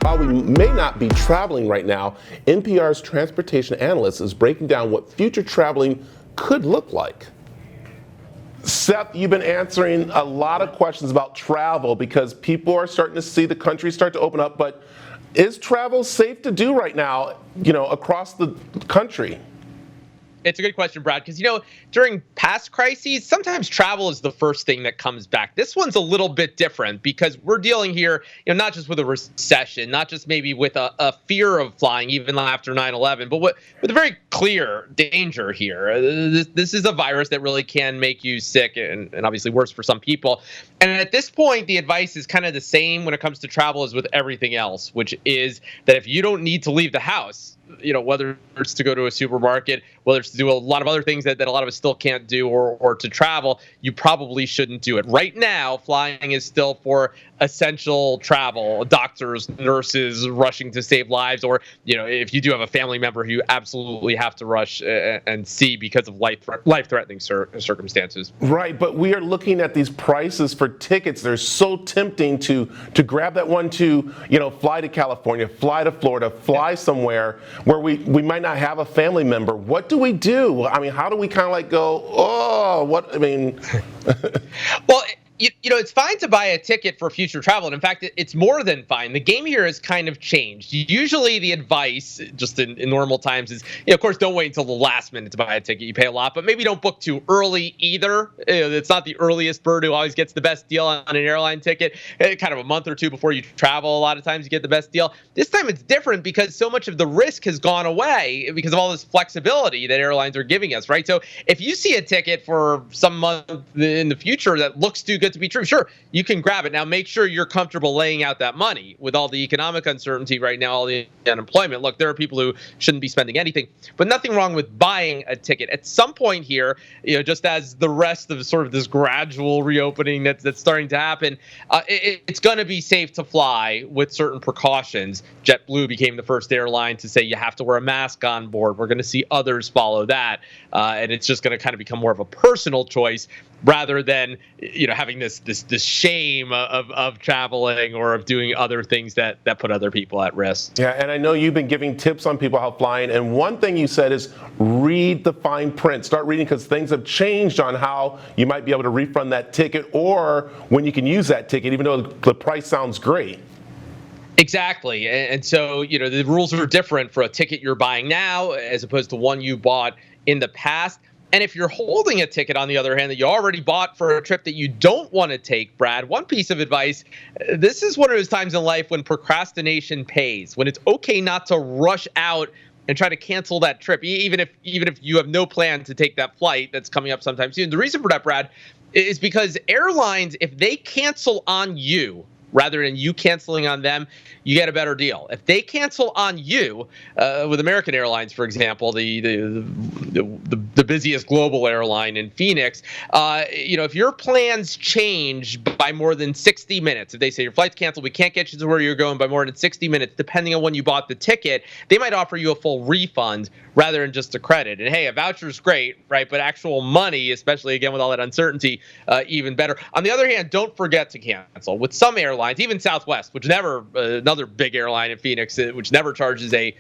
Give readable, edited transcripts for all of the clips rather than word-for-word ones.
while we may not be traveling right now, NPR's transportation analyst is breaking down what future traveling could look like. Seth, you've been answering a lot of questions about travel because people are starting to see the country start to open up, but is travel safe to do right now, across the country? It's a good question, Brad, because, during past crises, sometimes travel is the first thing that comes back. This one's a little bit different because we're dealing here, not just with a recession, not just maybe with a fear of flying even after 9/11, but with a very clear danger here. This is a virus that really can make you sick and obviously worse for some people. And at this point, the advice is kind of the same when it comes to travel as with everything else, which is that if you don't need to leave the house, whether it's to go to a supermarket, whether it's to do a lot of other things that a lot of us still can't do or to travel, you probably shouldn't do it. Right now, flying is still for essential travel, doctors, nurses rushing to save lives, or, if you do have a family member who you absolutely have to rush and see because of life-threatening circumstances. Right, but we are looking at these prices for tickets. They're so tempting to grab that one to, fly to California, fly to Florida, fly somewhere where we might not have a family member. What do we do? I mean, how do we kind of go, Well, it's fine to buy a ticket for future travel. And in fact, it's more than fine. The game here has kind of changed. Usually the advice, just in normal times, is, of course, don't wait until the last minute to buy a ticket. You pay a lot, but maybe don't book too early either. It's not the earliest bird who always gets the best deal on an airline ticket. Kind of a month or two before you travel, a lot of times you get the best deal. This time it's different because so much of the risk has gone away because of all this flexibility that airlines are giving us, right? So if you see a ticket for some month in the future that looks too good to be true, sure, you can grab it. Now, make sure you're comfortable laying out that money with all the economic uncertainty right now, all the unemployment. Look, there are people who shouldn't be spending anything, but nothing wrong with buying a ticket. At some point here, just as the rest of sort of this gradual reopening that's starting to happen, it's going to be safe to fly with certain precautions. JetBlue became the first airline to say you have to wear a mask on board. We're going to see others follow that, and it's just going to kind of become more of a personal choice rather than having this shame of traveling or of doing other things that put other people at risk. Yeah, and I know you've been giving tips on people how flying, and one thing you said is read the fine print. Start reading because things have changed on how you might be able to refund that ticket or when you can use that ticket, even though the price sounds great. Exactly. And so, the rules are different for a ticket you're buying now as opposed to one you bought in the past. And if you're holding a ticket, on the other hand, that you already bought for a trip that you don't want to take, Brad, one piece of advice, this is one of those times in life when procrastination pays, when it's okay not to rush out and try to cancel that trip, even if you have no plan to take that flight that's coming up sometime soon. The reason for that, Brad, is because airlines, if they cancel on you, rather than you canceling on them, you get a better deal. If they cancel on you, with American Airlines, for example, the busiest global airline in Phoenix, if your plans change by more than 60 minutes, if they say your flight's canceled, we can't get you to where you're going by more than 60 minutes, depending on when you bought the ticket, they might offer you a full refund rather than just a credit. And hey, a voucher's great, right? But actual money, especially again with all that uncertainty, even better. On the other hand, don't forget to cancel. With some airlines, even Southwest, which never, another big airline in Phoenix, which never charges a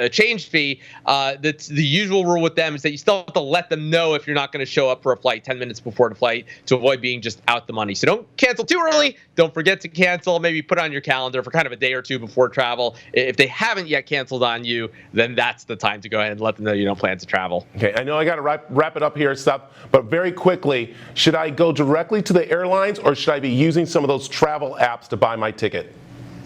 change fee. That's the usual rule with them is that you still have to let them know if you're not going to show up for a flight 10 minutes before the flight to avoid being just out the money. So don't cancel too early. Don't forget to cancel. Maybe put on your calendar for kind of a day or two before travel. If they haven't yet canceled on you, then that's the time to go ahead and let them know you don't plan to travel. Okay, I know I got to wrap it up here, Seth, but very quickly, should I go directly to the airlines or should I be using some of those travel apps to buy my ticket?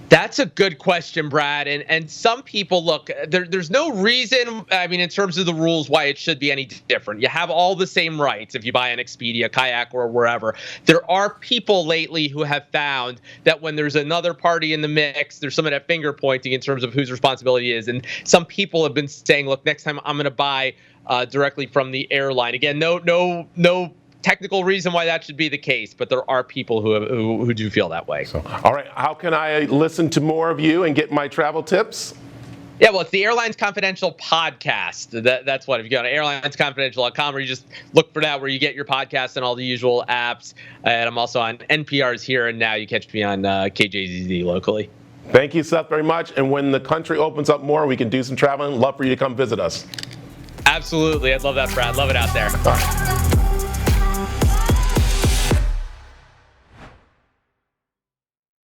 That's a good question, Brad. And some people, look, there's no reason, in terms of the rules, why it should be any different. You have all the same rights if you buy an Expedia, Kayak, or wherever. There are people lately who have found that when there's another party in the mix, there's some of that finger pointing in terms of whose responsibility is. And some people have been saying, look, next time I'm going to buy directly from the airline. Again, no technical reason why that should be the case, but there are people who do feel that way. So, all right, how can I listen to more of you and get my travel tips? Yeah, well, it's the Airlines Confidential podcast. That's what. If you go to airlinesconfidential.com, or you just look for that where you get your podcasts and all the usual apps. And I'm also on NPR's Here and Now. You catch me on KJZZ locally. Thank you, Seth, very much. And when the country opens up more, we can do some traveling. Love for you to come visit us. Absolutely. I'd love that, Brad. Love it out there. All right.